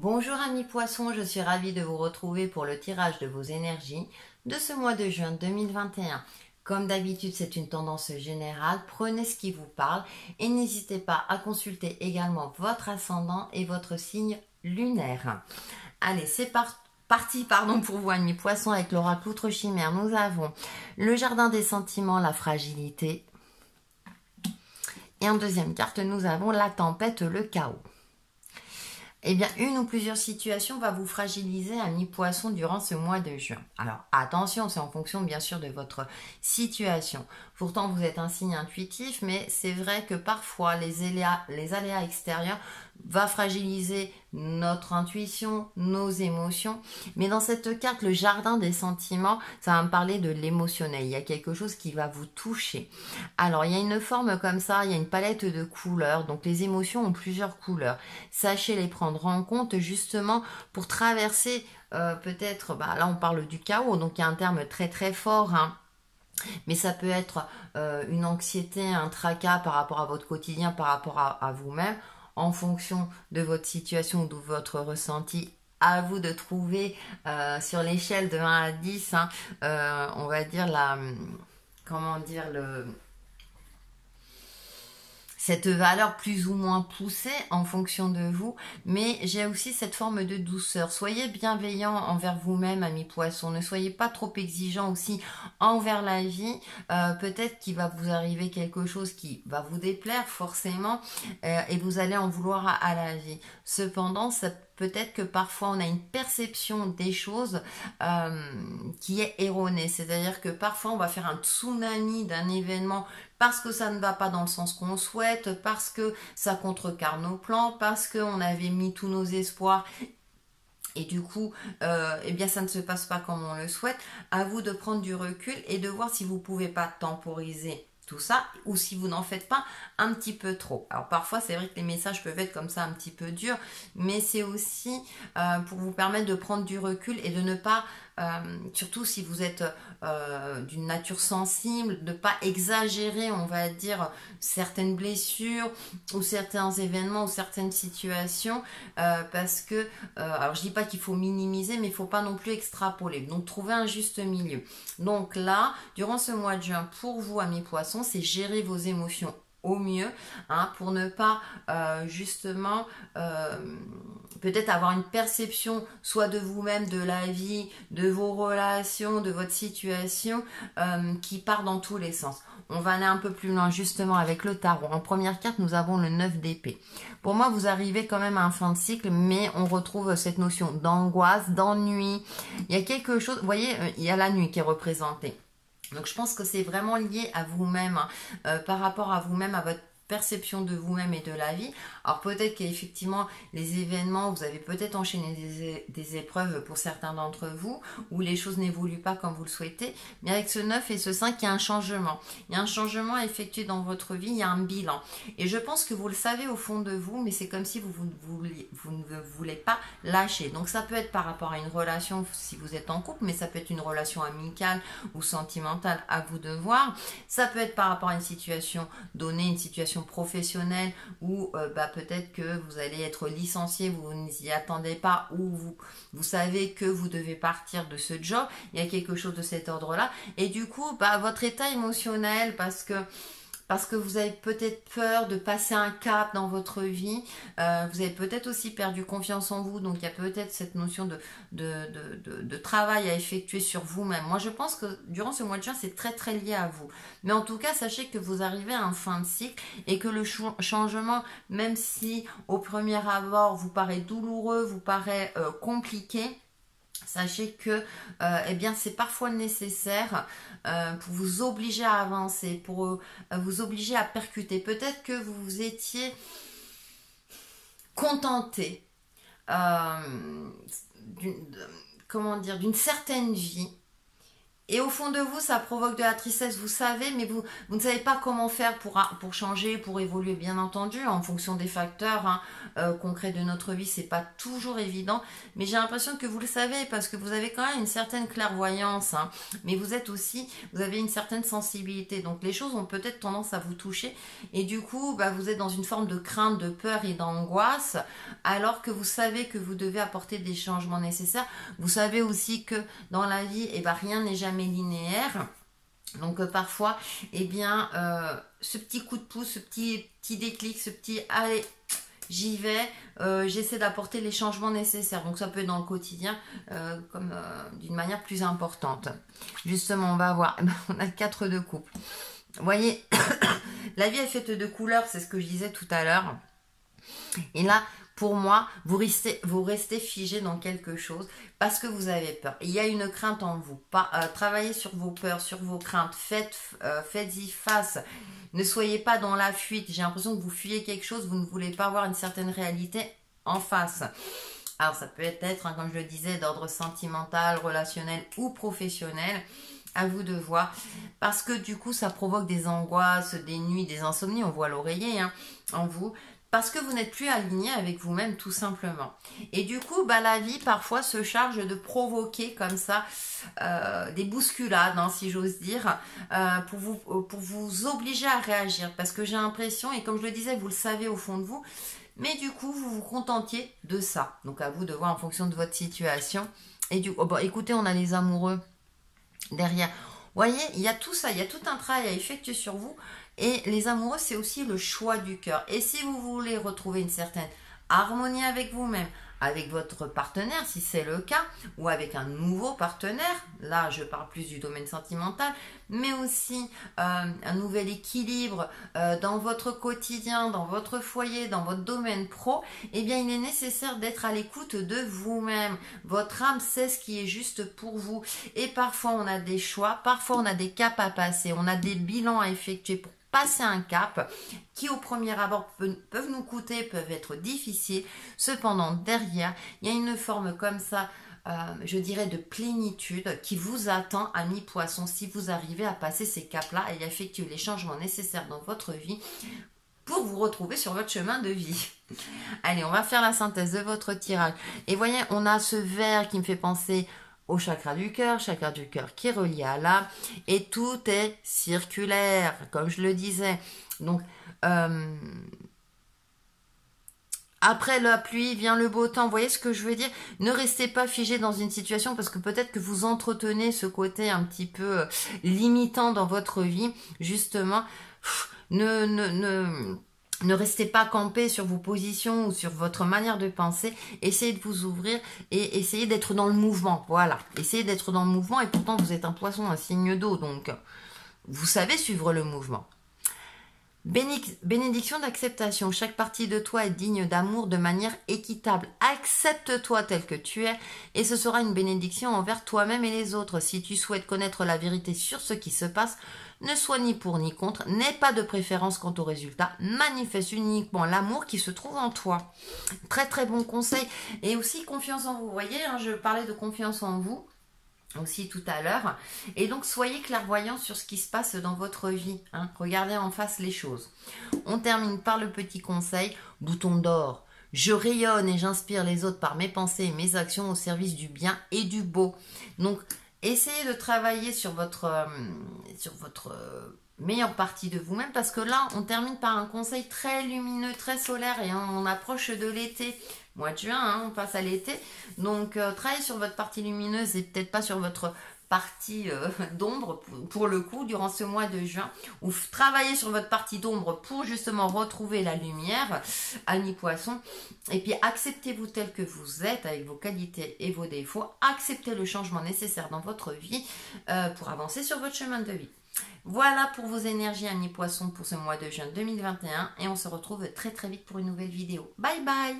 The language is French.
Bonjour amis poissons, je suis ravie de vous retrouver pour le tirage de vos énergies de ce mois de juin 2021. Comme d'habitude, c'est une tendance générale, prenez ce qui vous parle et n'hésitez pas à consulter également votre ascendant et votre signe lunaire. Allez, c'est parti pour vous amis poissons avec l'oracle Outre Chimère. Nous avons le jardin des sentiments, la fragilité. Et en deuxième carte, nous avons la tempête, le chaos. Eh bien, une ou plusieurs situations va vous fragiliser, amis poissons, durant ce mois de juin. Alors, attention, c'est en fonction, bien sûr, de votre situation. Pourtant, vous êtes un signe intuitif, mais c'est vrai que parfois, les aléas extérieurs vont fragiliser notre intuition, nos émotions. Mais dans cette carte, le jardin des sentiments, ça va me parler de l'émotionnel. Il y a quelque chose qui va vous toucher. Alors, il y a une forme comme ça, il y a une palette de couleurs. Donc, les émotions ont plusieurs couleurs. Sachez les prendre en compte justement pour traverser peut-être, là on parle du chaos, donc il y a un terme très très fort, hein. Mais ça peut être une anxiété, un tracas par rapport à votre quotidien, par rapport à vous-même, en fonction de votre situation ou de votre ressenti. À vous de trouver sur l'échelle de 1 à 10, hein, on va dire cette valeur plus ou moins poussée en fonction de vous, mais j'ai aussi cette forme de douceur. Soyez bienveillant envers vous-même, amis poissons. Ne soyez pas trop exigeant aussi envers la vie. Peut-être qu'il va vous arriver quelque chose qui va vous déplaire forcément et vous allez en vouloir à la vie. Cependant, peut-être que parfois on a une perception des choses qui est erronée. C'est-à-dire que parfois on va faire un tsunami d'un événement parce que ça ne va pas dans le sens qu'on souhaite, parce que ça contrecarre nos plans, parce qu'on avait mis tous nos espoirs et du coup, eh bien, ça ne se passe pas comme on le souhaite. À vous de prendre du recul et de voir si vous ne pouvez pas temporiser tout ça, ou si vous n'en faites pas un petit peu trop. Alors parfois c'est vrai que les messages peuvent être comme ça un petit peu durs, mais c'est aussi pour vous permettre de prendre du recul et de ne pas, surtout si vous êtes d'une nature sensible, de ne pas exagérer, on va dire, certaines blessures ou certains événements ou certaines situations, parce que, alors je dis pas qu'il faut minimiser, mais il faut pas non plus extrapoler. Donc trouver un juste milieu. Donc là, durant ce mois de juin, pour vous amis poissons, c'est gérer vos émotions au mieux, hein, pour ne pas justement peut-être avoir une perception soit de vous-même, de la vie, de vos relations, de votre situation qui part dans tous les sens. On va aller un peu plus loin justement avec le tarot. En première carte, nous avons le 9 d'épée. Pour moi, vous arrivez quand même à un fin de cycle, mais on retrouve cette notion d'angoisse, d'ennui. Il y a quelque chose, vous voyez, il y a la nuit qui est représentée. Donc je pense que c'est vraiment lié à vous-même, hein, par rapport à vous-même, à votre perception de vous-même et de la vie. Alors peut-être qu'effectivement les événements, vous avez peut-être enchaîné des épreuves pour certains d'entre vous, où les choses n'évoluent pas comme vous le souhaitez, mais avec ce 9 et ce 5, il y a un changement. Il y a un changement effectué dans votre vie, il y a un bilan. Et je pense que vous le savez au fond de vous, mais c'est comme si vous ne voulez pas lâcher. Donc ça peut être par rapport à une relation si vous êtes en couple, mais ça peut être une relation amicale ou sentimentale, à vous de voir. Ça peut être par rapport à une situation donnée, une situation professionnelle où peut-être que vous allez être licencié, vous n'y attendez pas, ou vous savez que vous devez partir de ce job, il y a quelque chose de cet ordre-là, et du coup, votre état émotionnel, parce que vous avez peut-être peur de passer un cap dans votre vie, vous avez peut-être aussi perdu confiance en vous, donc il y a peut-être cette notion de travail à effectuer sur vous-même. Moi je pense que durant ce mois de juin c'est très très lié à vous, mais en tout cas sachez que vous arrivez à un fin de cycle et que le changement, même si au premier abord vous paraît douloureux, vous paraît compliqué, sachez que eh bien c'est parfois nécessaire pour vous obliger à avancer, pour vous obliger à percuter. Peut-être que vous vous étiez contenté d'une certaine vie Et au fond de vous, ça provoque de la tristesse, vous savez, mais vous ne savez pas comment faire pour changer, pour évoluer, bien entendu, en fonction des facteurs concrets de notre vie, c'est pas toujours évident, mais j'ai l'impression que vous le savez, parce que vous avez quand même une certaine clairvoyance, hein, mais vous avez une certaine sensibilité, donc les choses ont peut-être tendance à vous toucher, et du coup, bah, vous êtes dans une forme de crainte, de peur et d'angoisse, alors que vous savez que vous devez apporter des changements nécessaires. Vous savez aussi que dans la vie, eh ben, rien n'est jamais linéaire. Donc parfois, eh bien, ce petit coup de pouce, ce petit déclic, ce petit allez, j'y vais, j'essaie d'apporter les changements nécessaires. Donc ça peut être dans le quotidien, comme d'une manière plus importante. Justement, on va voir, on a le 4 de coupe. Vous voyez, la vie est faite de couleurs, c'est ce que je disais tout à l'heure. Et là, pour moi, vous restez figé dans quelque chose parce que vous avez peur. Il y a une crainte en vous. Travaillez sur vos peurs, sur vos craintes. Faites-y face. Ne soyez pas dans la fuite. J'ai l'impression que vous fuyez quelque chose. Vous ne voulez pas avoir une certaine réalité en face. Alors, ça peut être, hein, comme je le disais, d'ordre sentimental, relationnel ou professionnel. À vous de voir. Parce que du coup, ça provoque des angoisses, des nuits, des insomnies. On voit l'oreiller hein, en vous. Parce que vous n'êtes plus aligné avec vous-même tout simplement. Et du coup, bah, la vie parfois se charge de provoquer comme ça des bousculades, hein, si j'ose dire, pour vous obliger à réagir. Parce que j'ai l'impression, et comme je le disais, vous le savez au fond de vous, mais du coup, vous vous contentiez de ça. Donc à vous de voir en fonction de votre situation. Et du coup, bon, écoutez, on a les amoureux derrière. Vous voyez, il y a tout ça, il y a tout un travail à effectuer sur vous. Et les amoureux, c'est aussi le choix du cœur. Et si vous voulez retrouver une certaine harmonie avec vous-même, avec votre partenaire, si c'est le cas, ou avec un nouveau partenaire, là je parle plus du domaine sentimental, mais aussi un nouvel équilibre dans votre quotidien, dans votre foyer, dans votre domaine pro, eh bien il est nécessaire d'être à l'écoute de vous-même. Votre âme sait ce qui est juste pour vous. Et parfois on a des choix, parfois on a des caps à passer, on a des bilans à effectuer pour passer un cap qui au premier abord peuvent nous coûter, peuvent être difficiles. Cependant, derrière, il y a une forme comme ça, je dirais, de plénitude qui vous attend, amis poissons, si vous arrivez à passer ces caps-là et à effectuer les changements nécessaires dans votre vie pour vous retrouver sur votre chemin de vie. Allez, on va faire la synthèse de votre tirage. Et voyez, on a ce vert qui me fait penser au chakra du cœur qui est relié à l'âme, et tout est circulaire, comme je le disais. Donc, après la pluie vient le beau temps. Vous voyez ce que je veux dire? Ne restez pas figé dans une situation parce que peut-être que vous entretenez ce côté un petit peu limitant dans votre vie. Justement, ne restez pas campé sur vos positions ou sur votre manière de penser. Essayez de vous ouvrir et essayez d'être dans le mouvement. Voilà, essayez d'être dans le mouvement et pourtant vous êtes un poisson, un signe d'eau. Donc, vous savez suivre le mouvement. Bénédiction d'acceptation. Chaque partie de toi est digne d'amour de manière équitable. Accepte-toi tel que tu es et ce sera une bénédiction envers toi-même et les autres. Si tu souhaites connaître la vérité sur ce qui se passe, ne sois ni pour ni contre, n'aie pas de préférence quant au résultat, manifeste uniquement l'amour qui se trouve en toi. Très très bon conseil. Et aussi confiance en vous. Vous voyez, hein, je parlais de confiance en vous aussi tout à l'heure. Et donc, soyez clairvoyants sur ce qui se passe dans votre vie. Hein. Regardez en face les choses. On termine par le petit conseil, bouton d'or. Je rayonne et j'inspire les autres par mes pensées et mes actions au service du bien et du beau. Donc, essayez de travailler sur votre meilleure partie de vous-même parce que là, on termine par un conseil très lumineux, très solaire et on approche de l'été. Mois de juin, hein, on passe à l'été. Donc, travaillez sur votre partie lumineuse et peut-être pas sur votre partie d'ombre pour le coup durant ce mois de juin. Ou travaillez sur votre partie d'ombre pour justement retrouver la lumière, amis poissons. Et puis, acceptez-vous tel que vous êtes avec vos qualités et vos défauts. Acceptez le changement nécessaire dans votre vie pour avancer sur votre chemin de vie. Voilà pour vos énergies, amis poissons, pour ce mois de juin 2021. Et on se retrouve très très vite pour une nouvelle vidéo. Bye bye!